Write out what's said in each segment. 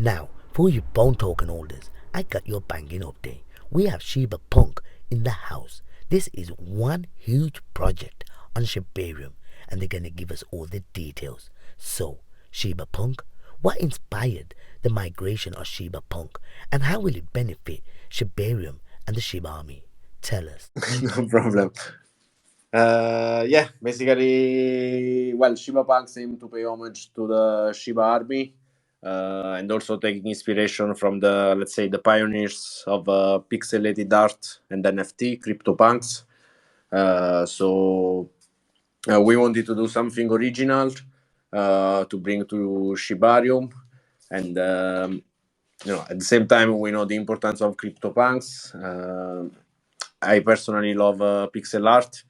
Now, for you bone token holders, I got your banging update. We have Shiba Punk in the house. This is one huge project on Shibarium, and they're gonna give us all the details. So, Shiba Punk, what inspired the migration of Shiba Punk, and how will it benefit Shibarium and the Shiba army? Tell us. No problem. Yeah, basically, well, Shiba Punks aim to pay homage to the Shiba army, and also taking inspiration from the, let's say, the pioneers of pixelated art and NFT, CryptoPunks. So we wanted to do something original to bring to Shibarium, and at the same time, we know the importance of CryptoPunks. I personally love pixel art,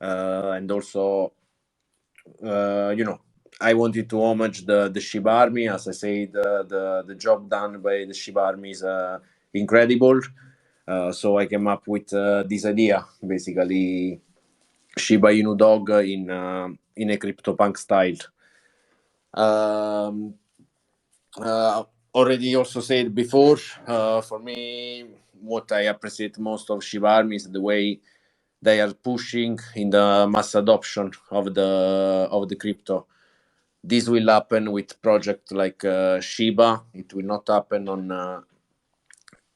and also, I wanted to homage the Shiba army. As I say, the job done by the Shiba army is incredible. So I came up with this idea, basically Shiba Inu dog in a CryptoPunk style. Um, Already also said before, for me, what I appreciate most of Shiba army is the way they are pushing in the mass adoption of the crypto. This will happen with projects like Shiba. It will not happen on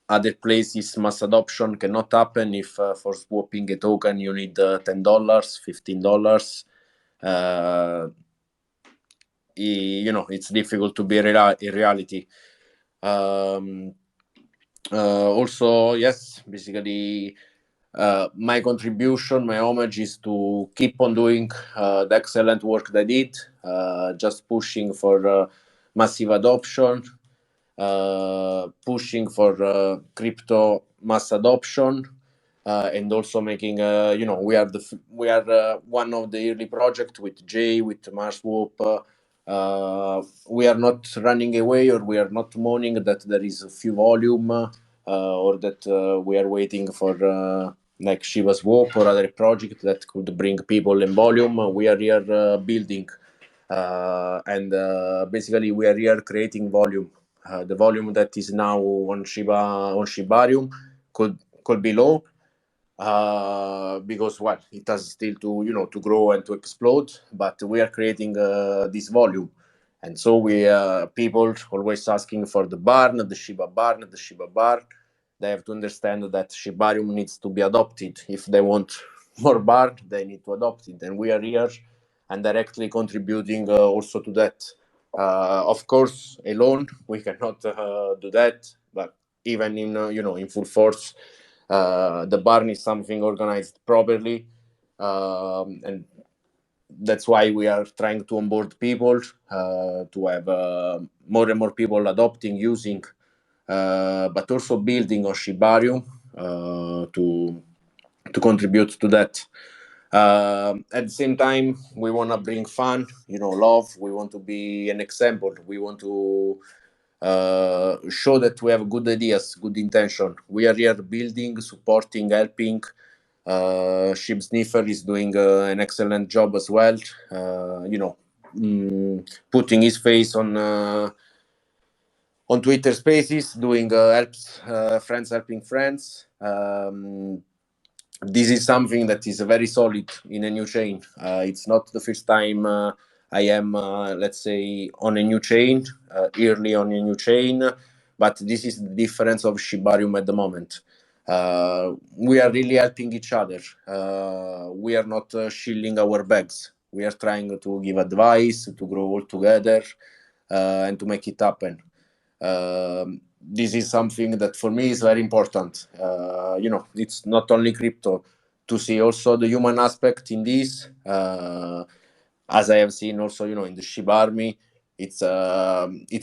other places. Mass adoption cannot happen if for swapping a token you need $10, $15. Uh, it's difficult to be a reality. Also, yes, basically, my contribution, my homage is to keep on doing the excellent work they did, just pushing for massive adoption, pushing for crypto mass adoption, and also making we are one of the early project with Jay, with Marswap. We are not running away, or we are not mourning that there is a few volume, or that we are waiting for like Shibaswap or other project that could bring people in volume. We are here building, and basically we are here creating volume. The volume that is now on Shibarium could be low, because it has still to grow and to explode, but we are creating this volume. And so we people always asking for the barn, the Shiba barn, the Shiba barn. They have to understand that Shibarium needs to be adopted. If they want more barn, they need to adopt it, and we are here and directly contributing also to that. Of course, alone we cannot do that, but even in full force, the barn is something organized properly, and that's why we are trying to onboard people, to have more and more people adopting, using, but also building on Shibarium to contribute to that. At the same time, we want to bring fun, love. We want to be an example. We want to show that we have good ideas, good intention. We are here building, supporting, helping. Shib Sniffer is doing an excellent job as well. Putting his face on Twitter Spaces, doing helps friends helping friends. This is something that is very solid in a new chain. It's not the first time I am, let's say, on a new chain, early on a new chain, but this is the difference of Shibarium at the moment. We are really helping each other. We are not shilling our bags. We are trying to give advice, to grow all together, and to make it happen. This is something that for me is very important. It's not only crypto, to see also the human aspect in this. As I have seen also, in the Shiba army, it's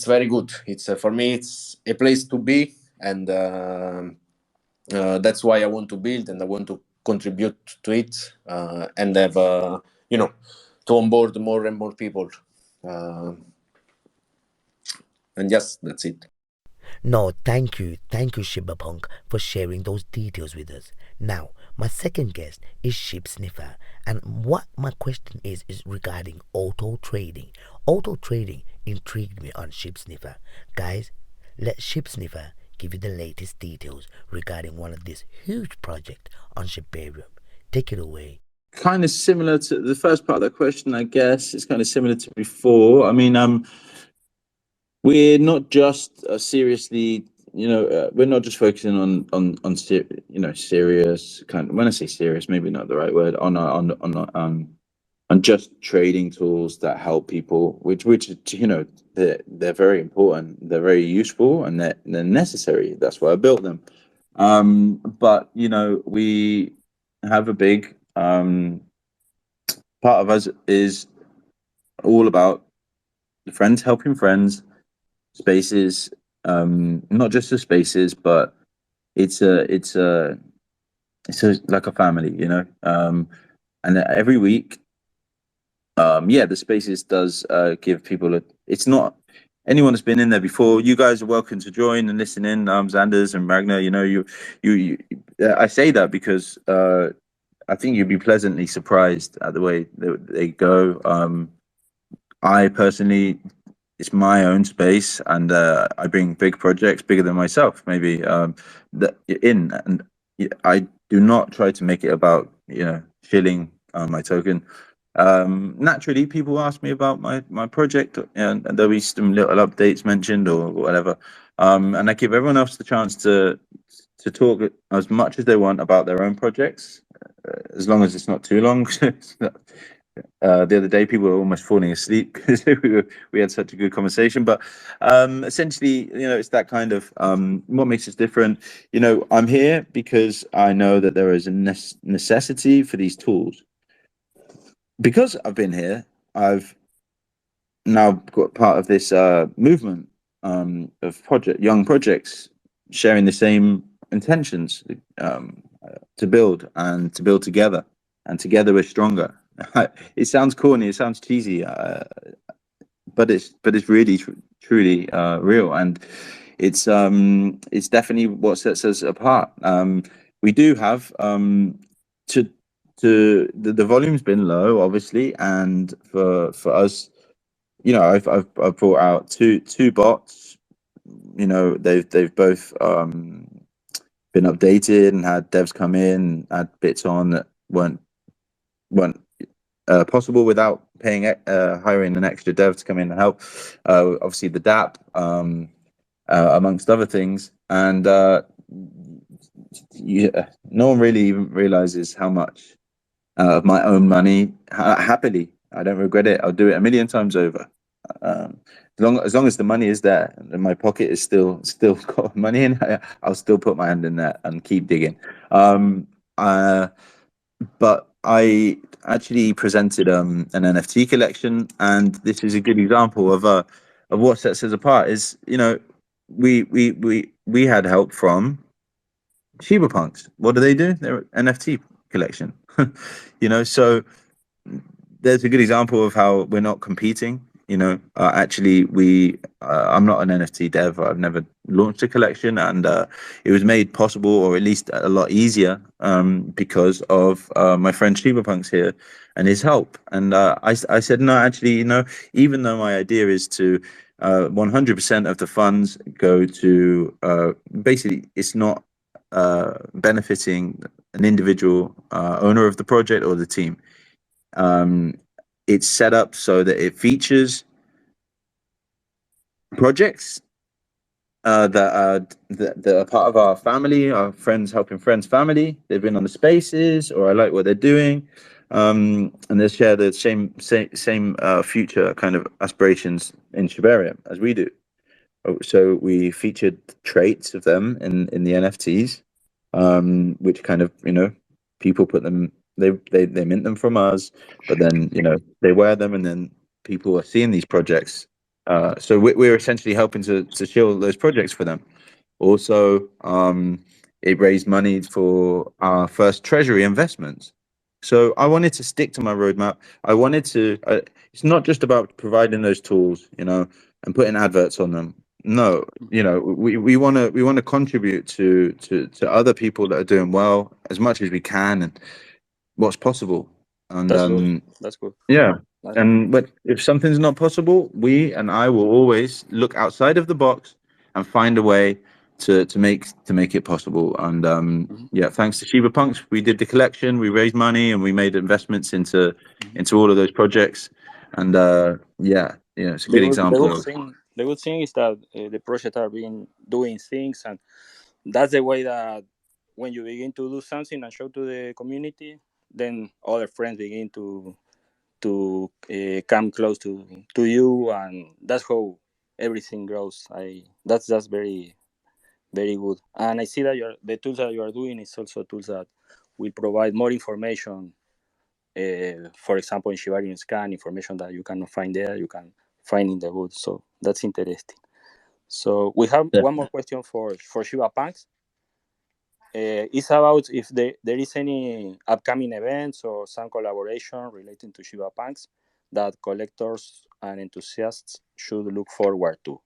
very good. It's for me, it's a place to be, and that's why I want to build and I want to contribute to it, and have to onboard more and more people. And yes, that's it. No, thank you, Shibapunk, for sharing those details with us. Now, my second guest is Ship Sniffer, and what my question is regarding auto trading. Auto trading intrigued me on Ship Sniffer. Guys, let Ship Sniffer give you the latest details regarding one of this huge project on Shibarium. Take it away. Kind of similar to the first part of that question, I guess. It's kind of similar to before. I mean, we're not just seriously, we're not just focusing serious kind of. When I say serious, maybe not the right word. On just trading tools that help people, which they're very important, they're very useful, and they're necessary. That's why I built them. But we have a big part of us is all about friends helping friends, spaces, not just the spaces, but it's like a family, and every week, the spaces does give people it's not anyone that's been in there before. You guys are welcome to join and listen in. Xanders and Ragnar, you I say that because I think you'd be pleasantly surprised at the way they go. I personally, it's my own space, and I bring big projects, bigger than myself, maybe. That in, and I do not try to make it about shilling my token. Naturally, people ask me about my project, and there'll be some little updates mentioned or whatever. And I give everyone else the chance to talk as much as they want about their own projects, as long as it's not too long. The other day, people were almost falling asleep because we had such a good conversation. But essentially, it's that kind of what makes us different. I'm here because I know that there is a necessity for these tools. Because I've been here, I've now got part of this movement of young projects sharing the same intentions to build and to build together, and together we're stronger. It sounds corny, it sounds cheesy, but it's really truly real, and it's definitely what sets us apart. We do have the volume's been low, obviously, and for us, I've brought out two bots. They've both been updated and had devs come in, add bits on that weren't possible without hiring an extra dev to come in and help. Obviously, the DApp, amongst other things, and no one really even realizes how much of my own money, happily, I don't regret it. I'll do it a million times over. As long as the money is there and my pocket is still got money in, I'll still put my hand in there and keep digging. But I actually presented an NFT collection, and this is a good example of what sets us apart. Is we had help from Shiba Punks. What do? They're an NFT collection. So there's a good example of how we're not competing. Actually, I'm not an NFT dev. I've never launched a collection, and it was made possible, or at least a lot easier, because of my friend Shiba Punks here and his help. And I said, no, actually, even though my idea is to 100% of the funds go to basically, it's not benefiting an individual owner of the project or the team. It's set up so that it features projects that are part of our family, our friends helping friends family. They've been on the spaces, or I like what they're doing, and they share the same future kind of aspirations in Shibarium as we do. So we featured traits of them in the NFTs, which kind of people put them. They mint them from us, but then they wear them, and then people are seeing these projects. So we're essentially helping to shield those projects for them. Also, it raised money for our first treasury investments. So I wanted to stick to my roadmap. I wanted to. It's not just about providing those tools, and putting adverts on them. no, we want to contribute to other people that are doing well as much as we can and what's possible. And That's good. That's good. yeah. That's And but if something's not possible, I will always look outside of the box and find a way to make it possible. And yeah, thanks to Shiba Punks, we did the collection, we raised money, and we made investments into all of those projects. And yeah, it's a good example. The good thing is that the projects are doing things, and that's the way that when you begin to do something and show to the community, then other friends begin to come close to you, and that's how everything grows. That's very very good. And I see that the tools that you are doing is also tools that will provide more information. For example, in Shibarium scan, information that you cannot find there, you can find in the boot. So that's interesting. So we have one more question for Shiba Punks. It's about if there is any upcoming events or some collaboration relating to Shiba Punks that collectors and enthusiasts should look forward to.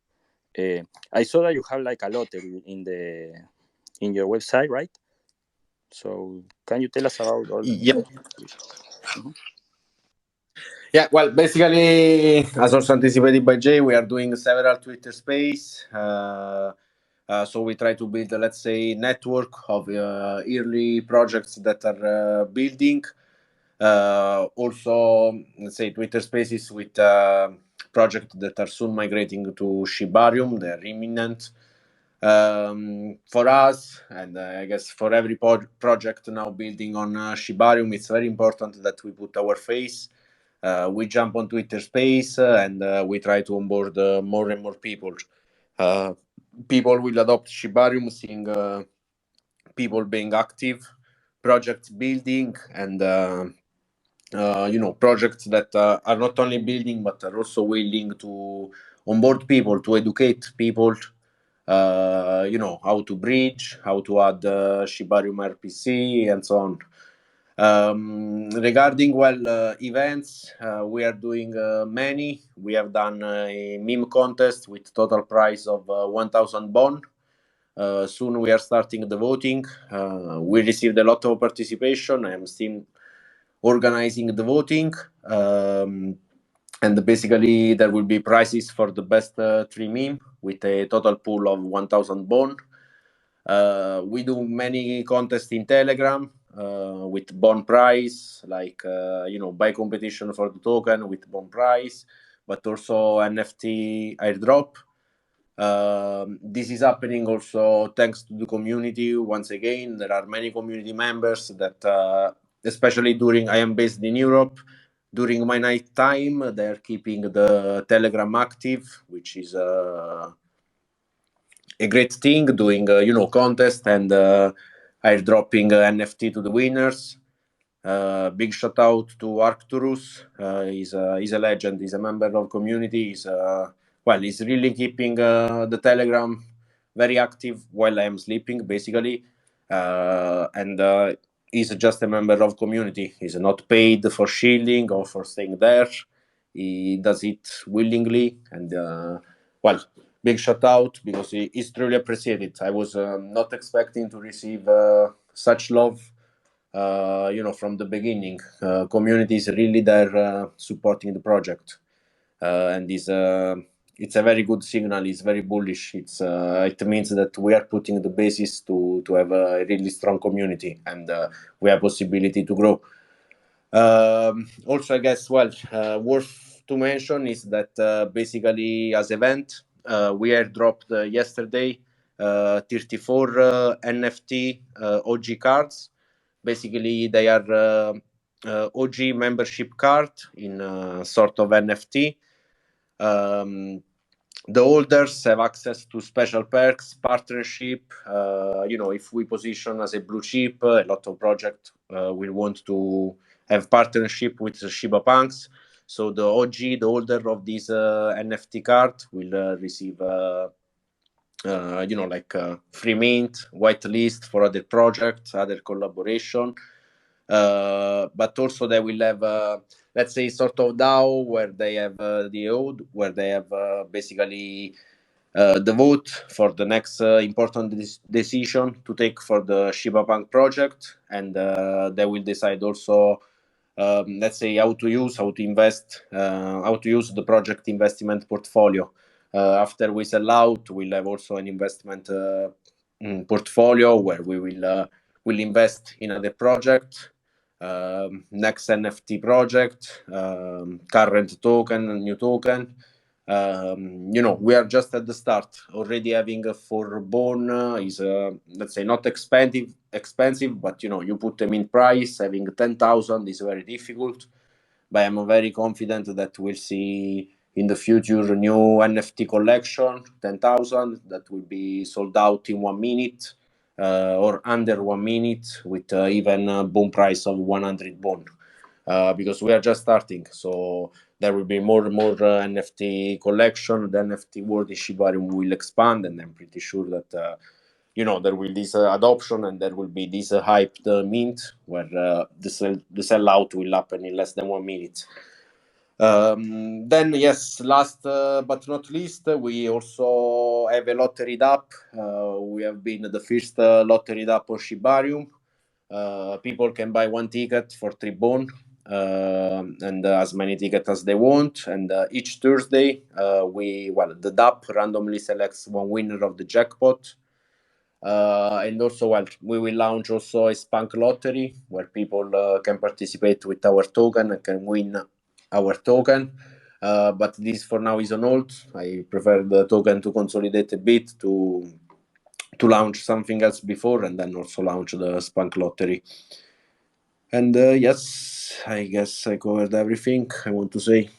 I saw that you have like a lottery in your website, right? So can you tell us about all that? Yeah. Yeah, well, basically, as also anticipated by Jay, we are doing several Twitter space. So we try to build, let's say, network of early projects that are building. Also, let's say, Twitter spaces with projects that are soon migrating to Shibarium. They're imminent. For us, and I guess for every project now building on Shibarium, it's very important that we put our face. We jump on Twitter Space and we try to onboard more and more people. People will adopt Shibarium, seeing people being active, projects building, and projects that are not only building but are also willing to onboard people, to educate people. How to bridge, how to add Shibarium RPC, and so on. Regarding events, we are doing many. We have done a meme contest with total prize of 1,000 bond. Soon we are starting the voting. We received a lot of participation. I am still organizing the voting. And basically there will be prizes for the best 3 meme with a total pool of 1,000 bond. We do many contests in Telegram with bond price, like buy competition for the token with bond price, but also NFT airdrop. This is happening also thanks to the community. Once again, there are many community members that, especially I am based in Europe. During my night time, they're keeping the Telegram active, which is a great thing, doing contest and airdropping NFT to the winners. Big shout out to Arcturus. He's a legend. He's a member of community. He's really keeping the Telegram very active while I am sleeping, basically. And he's just a member of community. He's not paid for shielding or for staying there. He does it willingly, and big shout out, because he's truly appreciated. I was not expecting to receive such love, from the beginning. Community is really there supporting the project, and it's a very good signal. It's very bullish. It means that we are putting the basis to have a really strong community, and we have possibility to grow. Also, I guess, worth to mention is that basically as event, we airdropped yesterday 34 NFT OG cards. Basically, they are OG membership card in sort of NFT. The holders have access to special perks, partnership. If we position as a blue chip, a lot of projects will want to have partnership with Shiba Punks. So the OG, the holder of this NFT card, will receive free mint, whitelist for other projects, other collaboration. But also they will have, let's say, sort of DAO where they have the ode, where they have basically the vote for the next important decision to take for the Shiba Punk project, and they will decide also, let's say, how to use the project investment portfolio. After we sell out, we'll have also an investment portfolio where we will invest in other project, next NFT project, current token, new token. We are just at the start. Already having a for bone is let's say not expensive, but you put them in price. Having 10,000 is very difficult, but I'm very confident that we'll see in the future a new NFT collection 10,000 that will be sold out in 1 minute or under 1 minute with even a boom price of 100 bone. Because we are just starting, so there will be more and more NFT collection. The NFT world in Shibarium will expand, and I'm pretty sure that there will be this adoption, and there will be this hyped mint where the sellout will happen in less than 1 minute. Then yes, last but not least, we also have a lottery app. We have been the first lottery app on Shibarium. People can buy 1 ticket for 3 bone, and as many tickets as they want. And each Thursday, the DApp randomly selects 1 winner of the jackpot. And also, we will launch also a spunk lottery where people can participate with our token and can win our token. But this for now is on hold. I prefer the token to consolidate a bit to launch something else before, and then also launch the spunk lottery. And yes, I guess I covered everything I want to say.